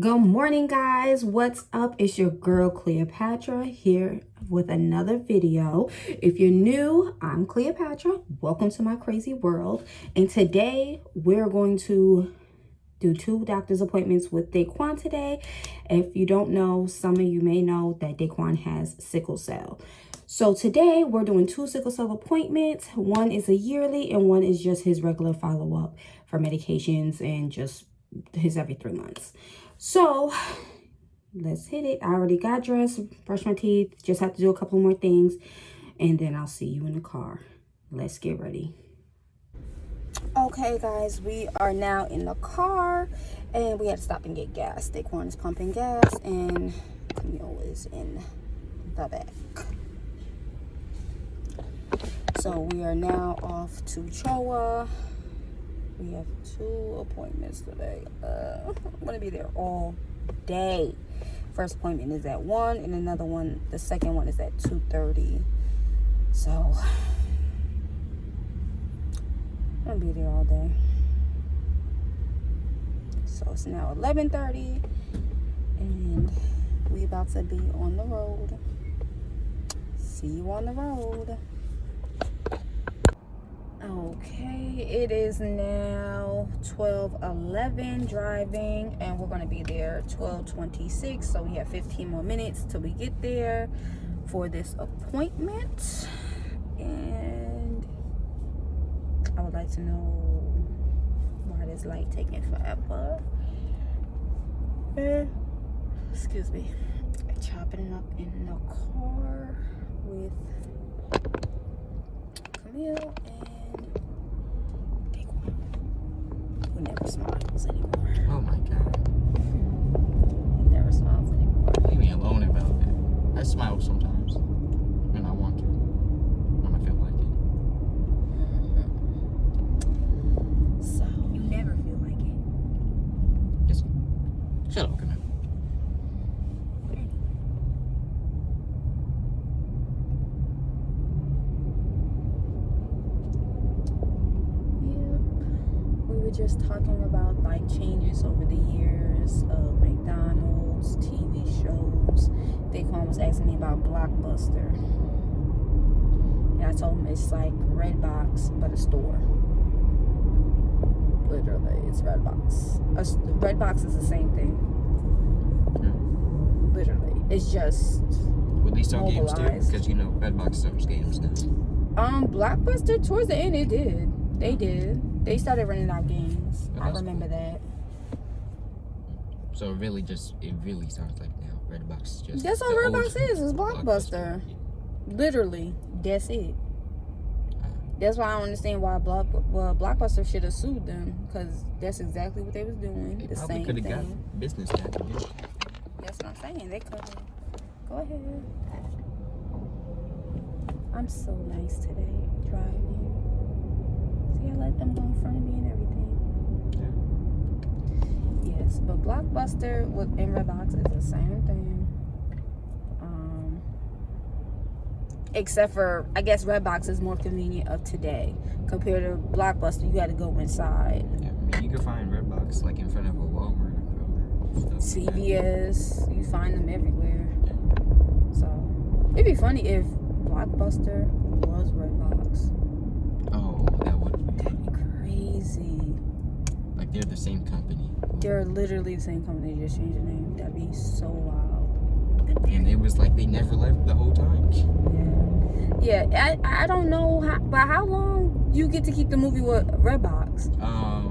Good morning, guys. What's up? It's your girl Cleopatra here with another video. If you're new, I'm Cleopatra. Welcome to my crazy world. And today we're going to do 2 doctor's appointments with Daquan today. If you don't know, some of you may know that Daquan has sickle cell. So today we're doing 2 sickle cell appointments. One is a yearly and one is just his regular follow-up for medications and just his every 3 months. So let's hit it. I already got dressed, brushed my teeth, just have to do a couple more things, and then I'll see you in the car. Let's get ready. Okay, guys, we are now in the car, and we had to stop and get gas. Daquan is pumping gas, and Camille is in the back. So we are now off to Choa. We have 2 appointments today. I'm going to be there all day. First appointment is at 1, and another one, the second one is at 2:30. So, I'm going to be there all day. So, it's now 11:30, and we about to be on the road. See you on the road. Okay, it is now 12:11 driving, and we're going to be there 12:26, so we have 15 more minutes till we get there for this appointment. And I would like to know why this light taking forever. Excuse me. Chopping it up in the car with Camille and he never smiles anymore. Oh my god. He never smiles anymore. Leave me alone about it. I smile sometimes when I want to. When I feel like it. So you never feel like it. Yes. Shut up, Camille. Just talking about like changes over the years of McDonald's, TV shows. Daquan was asking me about Blockbuster, and I told him it's like Redbox but a store. Literally, it's Redbox. Redbox is the same thing. Literally, it's just Would they sell games too? mobilized. Because you know Redbox sells games now. Blockbuster towards the end it did. They did. They started running out games. Oh, I remember cool. that. So it really sounds like now Redbox is just. That's all Redbox is. It's Blockbuster. Literally, that's it. That's why I don't understand why Blockbuster should have sued them, because that's exactly what they was doing. They the probably same could have thing. got business back again. That's what I'm saying. They could have. Go ahead. I'm so nice today driving. See, I let them go in front of me and everything. Yeah. Yes, but Blockbuster and Redbox is the same thing. Except for, I guess Redbox is more convenient of today compared to Blockbuster. You got to go inside. Yeah, I mean, you can find Redbox like in front of a Walmart or CVS, you find them everywhere. So it'd be funny if Blockbuster was Redbox. Oh, that'd be crazy. Like they're the same company. They're literally the same company, they just changed the name. That'd be so wild. And it was like they never left the whole time. Yeah, I don't know by how long you get to keep the movie with Redbox. I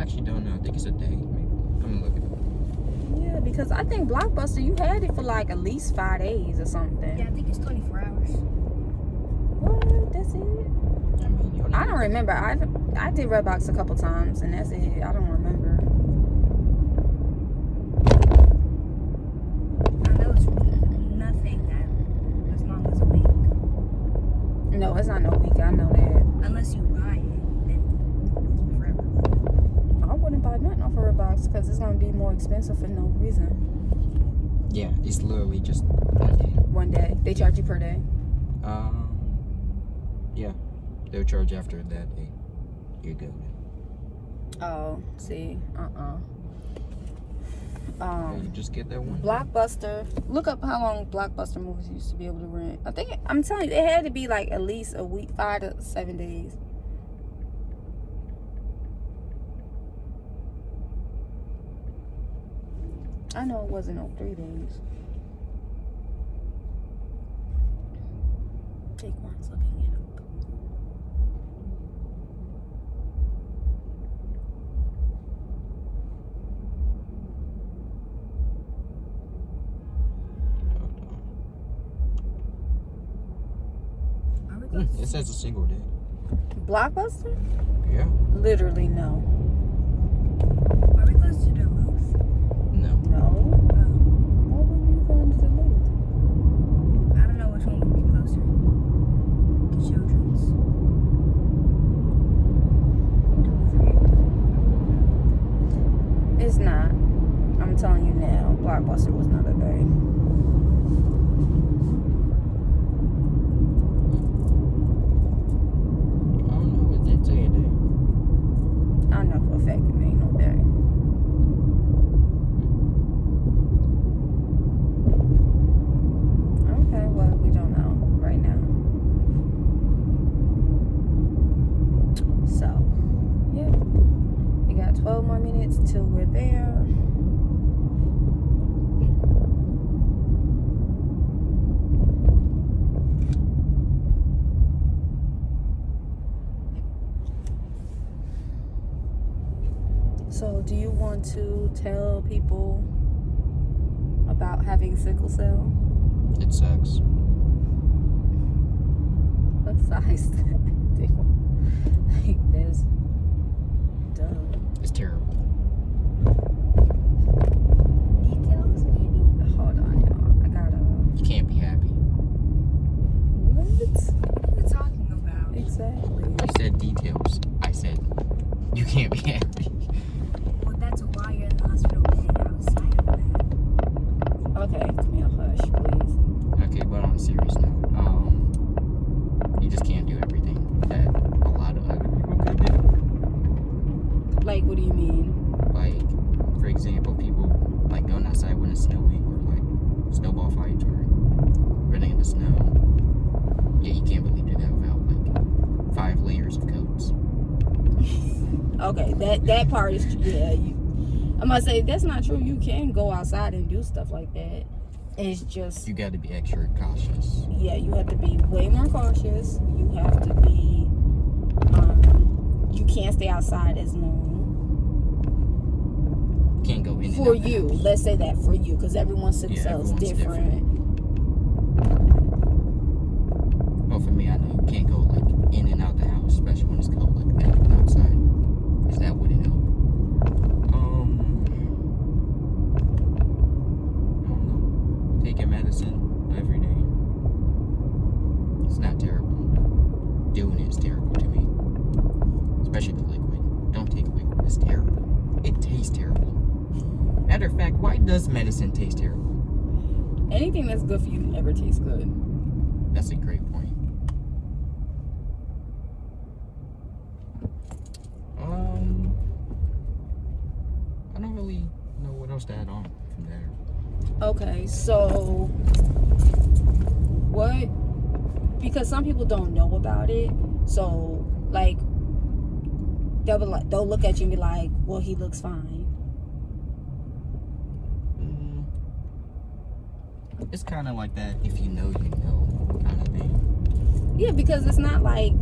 actually don't know. I think it's a day. Maybe. I'm gonna look it up. Yeah, because I think Blockbuster, you had it for like at least 5 days or something. Yeah, I think it's 24 hours. What? That's it? I mean, I don't remember. I did Redbox a couple times, and that's it. I don't remember. I know it's nothing that as long as a week. No, it's not no week. I know that. Unless you buy it, then forever. I wouldn't buy nothing off of Redbox because it's going to be more expensive for no reason. Yeah, it's literally just 1 day. 1 day. They charge you per day. Yeah. They'll charge after that day. You're good. Oh, see, You just get that one. Blockbuster. Look up how long Blockbuster movies used to be able to rent. I think I'm telling you, it had to be like at least a week, 5 to 7 days. I know it wasn't no 3 days. Take one's looking it up. It says a single day. Blockbuster? Yeah. Literally no. Are we close to Duluth? No. No. Why would we go into the loop? I don't know which one would be closer. To Children's. It's not. I'm telling you now, Blockbuster was not a day. I don't know. It did say a day. I know for a fact it ain't no day. Okay, well, we don't know right now. So, yeah. We got 12 more minutes till we're there. So, do you want to tell people about having sickle cell? It sucks. What size like this? Duh. It's terrible. Details, maybe? Hold on, y'all. I gotta. You can't be happy. What? What are you talking about? Exactly. You said details. I said you can't be happy. Well, that's why you're in the hospital bed outside of that. Okay, give me a hush, please. Okay, but on a serious note, you just can't do everything that a lot of other people could do. Like, what do you mean? Like, for example, people like going outside when it's snowing, or like snowball fights, or running in the snow. Yeah, you can't really do that without like 5 layers of coats. Okay, that part is yeah. I'm gonna say that's not true. You can go outside and do stuff like that. It's just You got to be extra cautious. yeah, you have to be way more cautious. You have to be you can't stay outside as long. Can't go in and For out the you, house. let's say that for you, because everyone's sickle cell is everyone's different. Well, for me, I know you can't go like in and out the house, especially when it's cold like that outside, because that wouldn't help. I don't know. Taking medicine every day. It's not terrible. Doing it is terrible to me, especially the liquid. Don't take liquid. It's terrible. It tastes terrible. Matter of fact, why does medicine taste terrible? Anything that's good for you never tastes good. That's a great point. I don't really know what else to add on from there. Okay, so what? Because some people don't know about it, so like they'll look at you and be like, "Well, he looks fine." It's kind of like that. If you know, you know, kind of thing. Yeah, because it's not like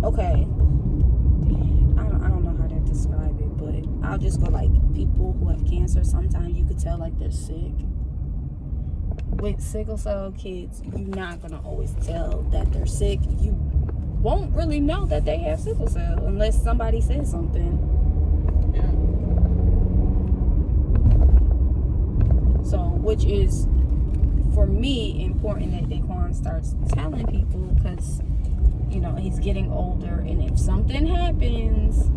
okay. I don't know how to describe it, but I'll just go like people who have cancer. Sometimes you could tell like they're sick. With sickle cell kids, you're not gonna always tell that they're sick. You won't really know that they have sickle cell unless somebody says something. Yeah. So, which is for me important that Daquan starts telling people because you know he's getting older, and if something happens,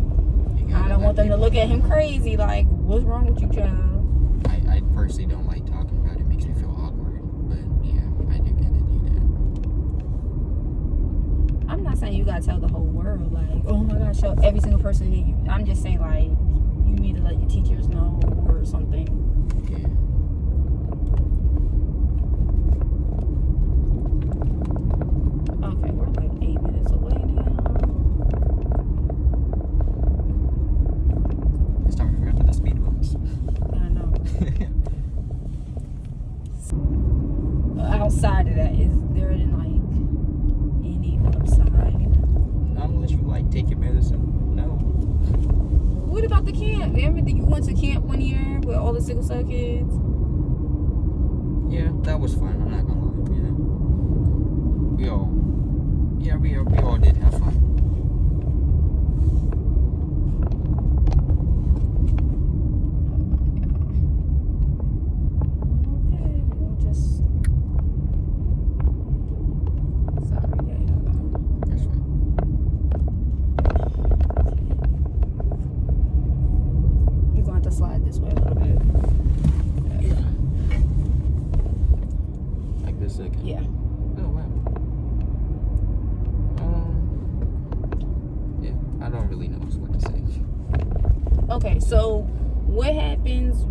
I don't want them to look at him crazy like, "What's wrong with you, child?" I personally don't like talking about it. It makes me feel awkward. But yeah, I do get to do that. I'm not saying you gotta tell the whole world like, "Oh my gosh, show every single person that you." I'm just saying like you need to let your teachers know or something. Outside of that, is there like any upside? Unless you like take your medicine. No. What about the camp? Remember you went to camp one year with all the sickle cell kids? Yeah, that was fun. I'm not gonna lie. We all did have fun. Okay, we'll just. Sorry, Dad. That's fine. You're going to have to slide this way a little bit. Yeah. Like this second. Yeah. Oh wow. Yeah, I don't really know what to say. Okay, so what happens?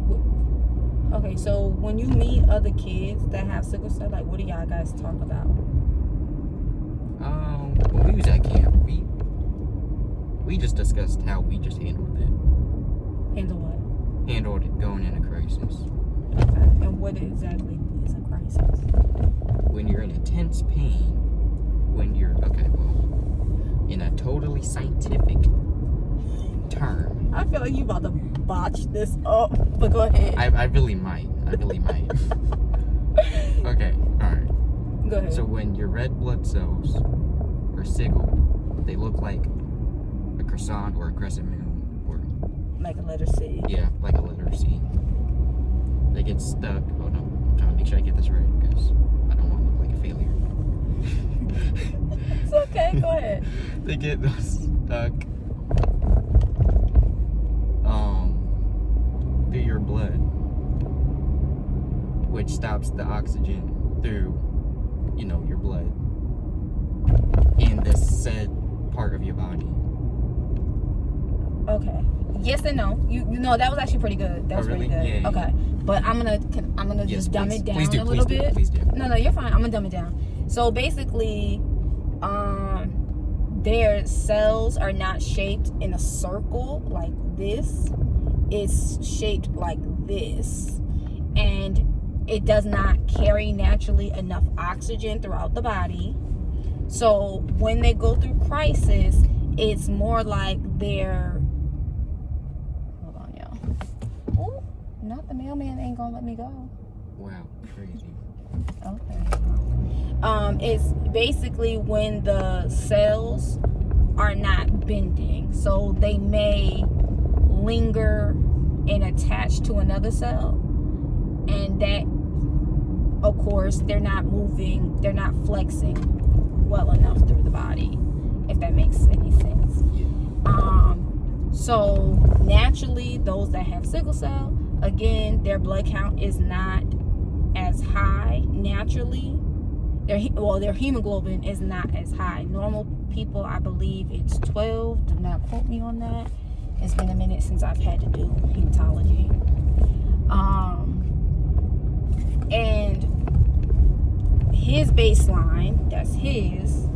Okay, so when you meet other kids that have sickle cell, like, what do y'all guys talk about? When we was at camp, we just discussed how we just handled it. Handle what? Handled it going into crisis. Okay, and what exactly is a crisis? When you're in intense pain, in a totally scientific term. I feel like you about to botch this up, but go ahead. I really might. Okay, alright. Go ahead. So when your red blood cells are sickled, they look like a croissant or a crescent moon, or like a letter C. yeah, like a letter C. They get stuck. Hold on, I'm trying to make sure I get this right because I don't want to look like a failure. It's okay, go ahead. They get stuck through your blood, which stops the oxygen through, your blood in this said part of your body. Okay. Yes and no. You know that was actually pretty good. That was really? pretty good. Yeah. Okay. But I'm gonna Yes, just dumb please. it down Please do, a little please do, bit. please do. No, you're fine. I'm gonna dumb it down. So basically, their cells are not shaped in a circle like this. It's shaped like this, and it does not carry naturally enough oxygen throughout the body. So when they go through crisis, it's more like they're. Hold on, y'all. Ooh, not the mailman ain't gonna let me go. Wow, crazy. Okay. It's basically when the cells are not bending, so they may linger and attach to another cell, and that, of course, they're not moving, they're not flexing well enough through the body, if that makes any sense. So naturally, those that have sickle cell, again, their blood count is not as high naturally. Their hemoglobin is not as high. Normal people, I believe it's 12. Do not quote me on that. It's been a minute since I've had to do hematology. And his baseline, that's his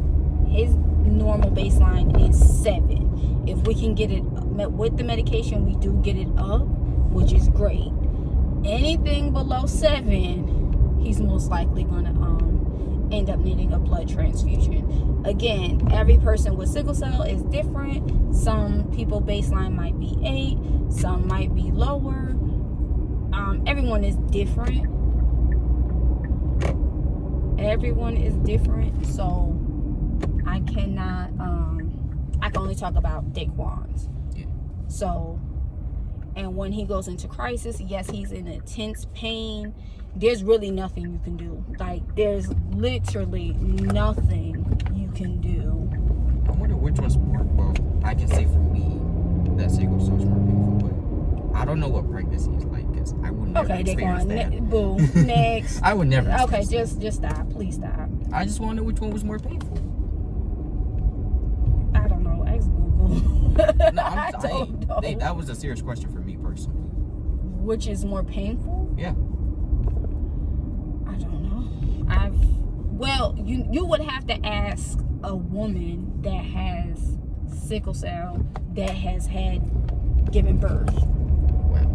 normal baseline is 7. If we can get it with the medication, we do get it up, which is great. Anything below 7, he's most likely gonna end up needing a blood transfusion. Again, every person with sickle cell is different. Some people baseline might be 8, some might be lower. Everyone is different. So I cannot I can only talk about Daquan's. Yeah. So, and when he goes into crisis, yes, he's in intense pain. There's really nothing you can do. Like, there's literally nothing you can do. I wonder which one's more, well, I can say for me that sickle cell is more painful, but I don't know what pregnancy is like, because I would never experience that. Boo. Next. I would never Okay, experience just stop. Please stop. that. I just want to know which one was more painful. I don't know. Ask Google. No, I don't know. That was a serious question for me personally. Which is more painful? Yeah. I don't know. Well, you would have to ask a woman that has sickle cell that has had given birth. Wow.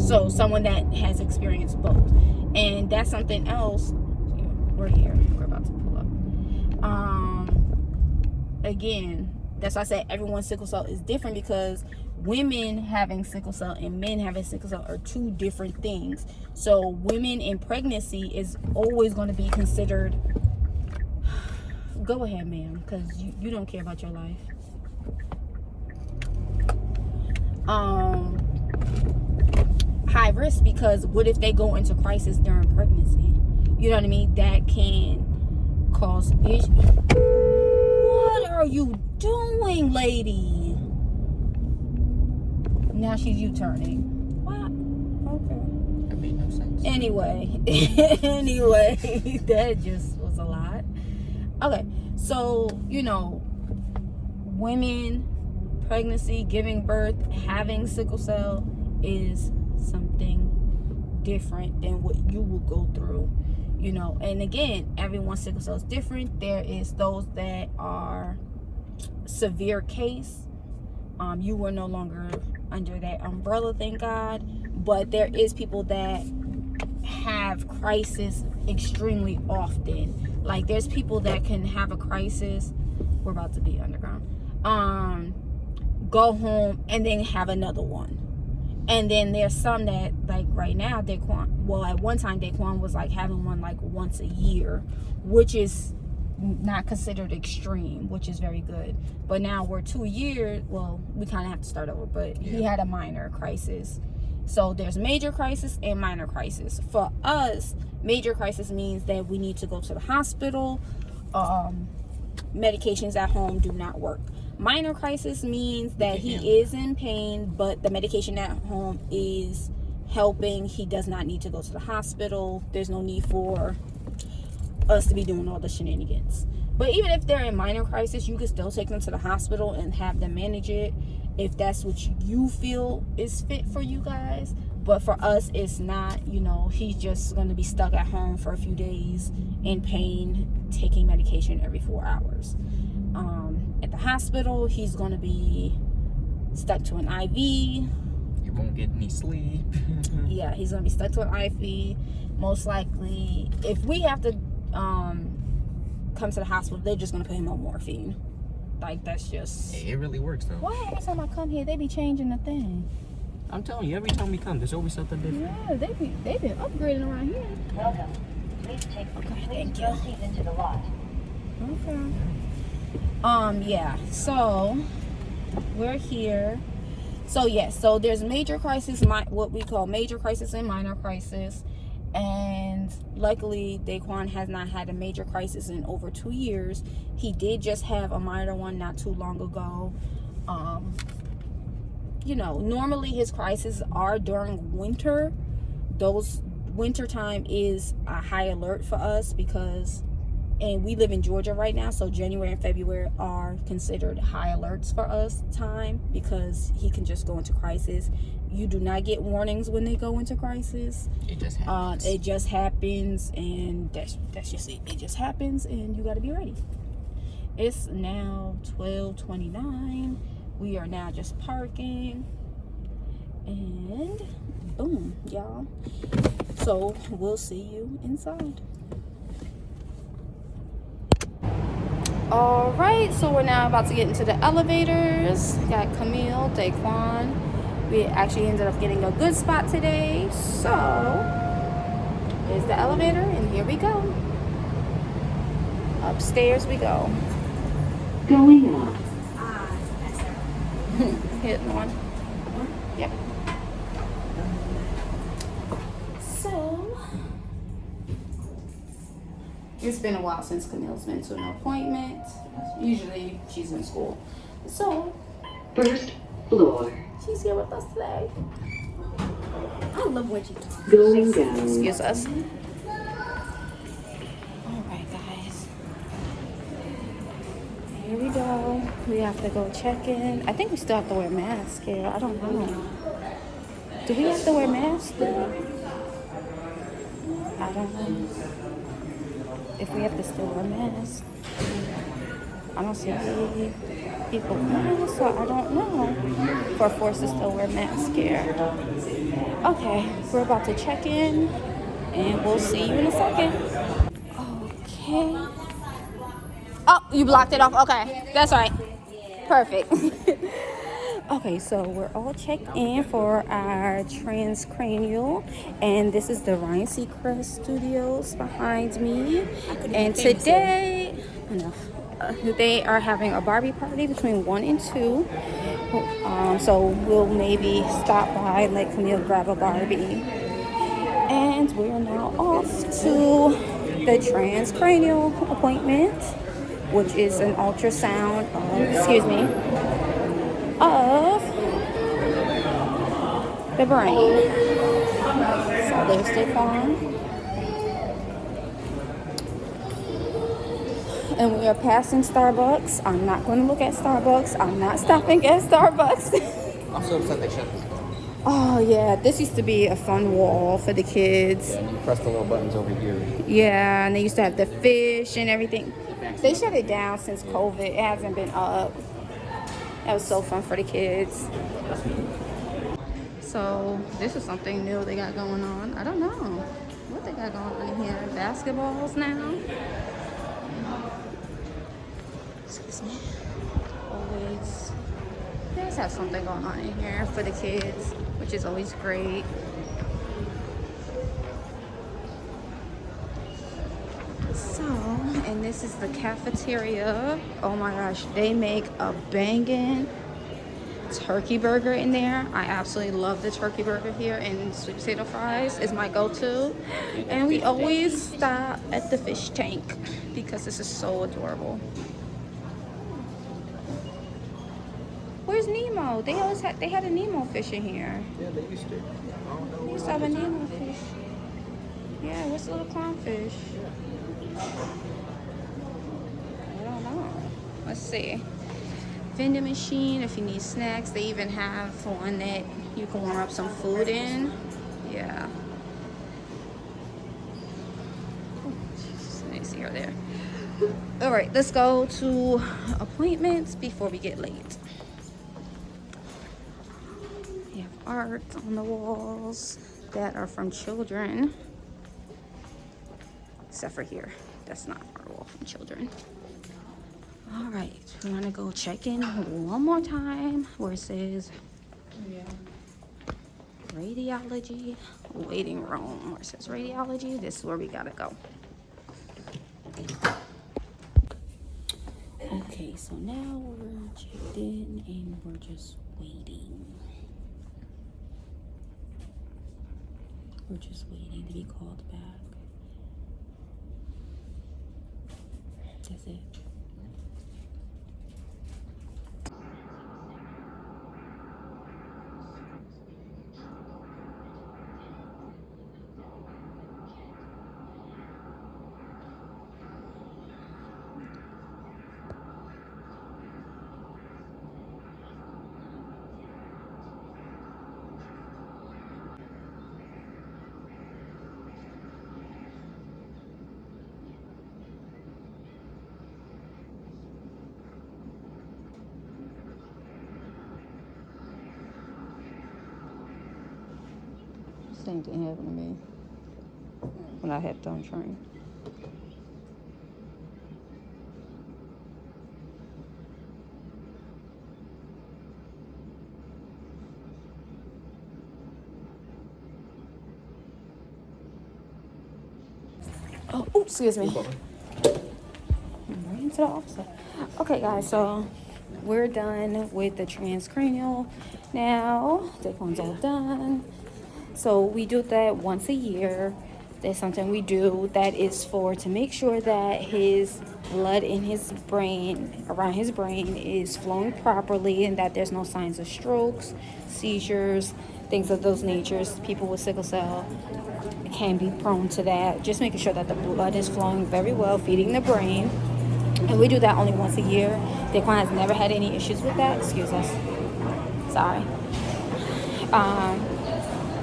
So someone that has experienced both. And that's something else. We're here. We're about to pull up. Again, that's why I said everyone's sickle cell is different, because women having sickle cell and men having sickle cell are two different things. So women in pregnancy is always going to be considered, go ahead ma'am, because you don't care about your life. High risk, because what if they go into crisis during pregnancy? You know what I mean? That can cause issues. What are you doing, lady? Now she's U-turning. What? Okay. That made no sense. Anyway, that just was a lot. Okay, so, women, pregnancy, giving birth, having sickle cell is something different than what you will go through, and again, everyone's sickle cell is different. There is those that are severe case. You were no longer under that umbrella, thank God, but there is people that have crisis extremely often. Like, there's people that can have a crisis, we're about to be underground, go home and then have another one. And then there's some that, like right now, well, at one time Daquan was like having one like once a year, which is not considered extreme, which is very good. But now we're 2 years, well, we kind of have to start over, but he had a minor crisis. So there's major crisis and minor crisis. For us, major crisis means that we need to go to the hospital. Medications at home do not work. Minor crisis means that he is in pain, but the medication at home is helping. He does not need to go to the hospital. There's no need for us to be doing all the shenanigans. But even if they're in minor crisis, you can still take them to the hospital and have them manage it if that's what you feel is fit for you guys. But for us, it's not. He's just going to be stuck at home for a few days in pain, taking medication every 4 hours. At the hospital, he's going to be stuck to an IV. You won't get any sleep. Yeah, he's going to be stuck to an IV. Most likely, if we have to come to the hospital, they're just going to put him on morphine. Like, that's just... It really works, though. Why every time I come here, they be changing the thing? I'm telling you, every time we come, there's always something different. Yeah, they've been upgrading around here. Welcome. Please take Thank you. proceed into the lot. Okay. Yeah, so we're here. So yes, so there's major crisis, what we call major crisis and minor crisis. And luckily, Daquan has not had a major crisis in over 2 years. He did just have a minor one not too long ago. Normally his crises are during winter. Those winter time is a high alert for us and we live in Georgia right now, so January and February are considered high alerts for us time, because he can just go into crisis. You do not get warnings when they go into crisis. It just happens. It just happens, and that's just it. It just happens, and you got to be ready. It's now 12:29. We are now just parking, and boom, y'all. So we'll see you inside. All right, so we're now about to get into the elevators. Got Camille, Daquan. We actually ended up getting a good spot today. So here's the elevator, and here we go. Upstairs we go. Going up. Hit one. Yep. So it's been a while since Camille's been to an appointment. Usually she's in school. So First floor. she's here with us today. I love what you talk. Going down. Excuse us. Alright guys. Here we go. We have to go check in. I think we still have to wear masks here. I don't know. Do we have to wear masks? I don't know. If we have to still wear masks. I don't see any people coming, so I don't know. or forced to still wear masks here. Okay, we're about to check in, and we'll see you in a second. Okay. Oh, you blocked it off. Okay, that's right. Perfect. Okay, so we're all checked in for our transcranial, and this is the Ryan Seacrest Studios behind me. And today, they are having a Barbie party between 1 and 2. So we'll maybe stop by and let Camille grab a Barbie. And we're now off to the transcranial appointment, which is an ultrasound of the brain. So there's Stephon. And we are passing Starbucks. I'm not going to look at Starbucks. I'm not stopping at Starbucks. I'm so upset they shut this down. Oh yeah, this used to be a fun wall for the kids. Yeah, and you press the little buttons over here. Yeah, and they used to have the fish and everything. They shut it down since COVID. It hasn't been up. That was so fun for the kids. So this is something new they got going on. I don't know what they got going on in here. Basketballs now. Excuse me. Always. They always have something going on in here for the kids, which is always great. So, and this is the cafeteria. Oh my gosh, they make a banging turkey burger in there. I absolutely love the turkey burger here, and sweet potato fries is my go-to. And we always stop at the fish tank because this is so adorable. Where's Nemo? They had a Nemo fish in here. Yeah, they used to. They used to have a Nemo fish. Yeah, what's the little clownfish? I don't know. Let's see. Vending machine if you need snacks. They even have one that you can warm up some food in. Yeah. I see her there. All right, let's go to appointments before we get late. We have art on the walls that are from children. Except for here. That's not our wall from children. All right, we're gonna go check in one more time where it says radiology waiting room. Where it says radiology, this is where we gotta go. Okay, so now we're checked in and we're just waiting. We're just waiting to be called back. That's it. Same thing happened to me when I had done train. Oh, oops, excuse me. Right into the officer. Okay, guys, so we're done with the transcranial now. That one's all done. So we do that once a year. That's something we do that is to make sure that his blood in his brain, around his brain, is flowing properly and that there's no signs of strokes, seizures, things of those natures. People with sickle cell can be prone to that. Just making sure that the blood is flowing very well, feeding the brain. And we do that only once a year. Daquan has never had any issues with that. Excuse us. Sorry.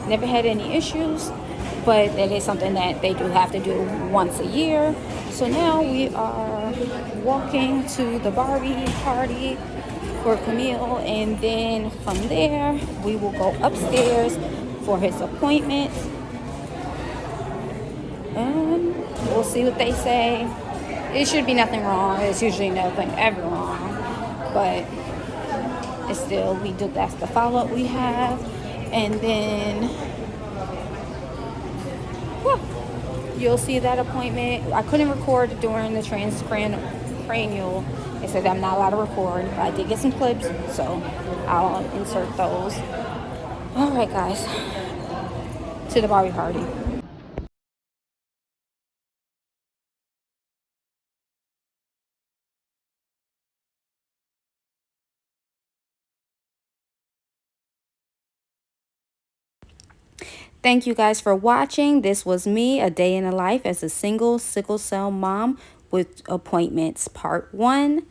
Never had any issues, but it is something that they do have to do once a year. So now we are walking to the Barbie party. for Camille, and then from there we will go upstairs for his appointment, and we'll see what they say. It should be nothing wrong. There's usually nothing ever wrong, but it's still, that's the follow-up we have. And then you'll see that appointment. I couldn't record during the transcranial. They said I'm not allowed to record, but I did get some clips, so I'll insert those. All right, guys, to the Barbie party. Thank you guys for watching. This was me, a day in the life as a single sickle cell mom with appointments, part 1.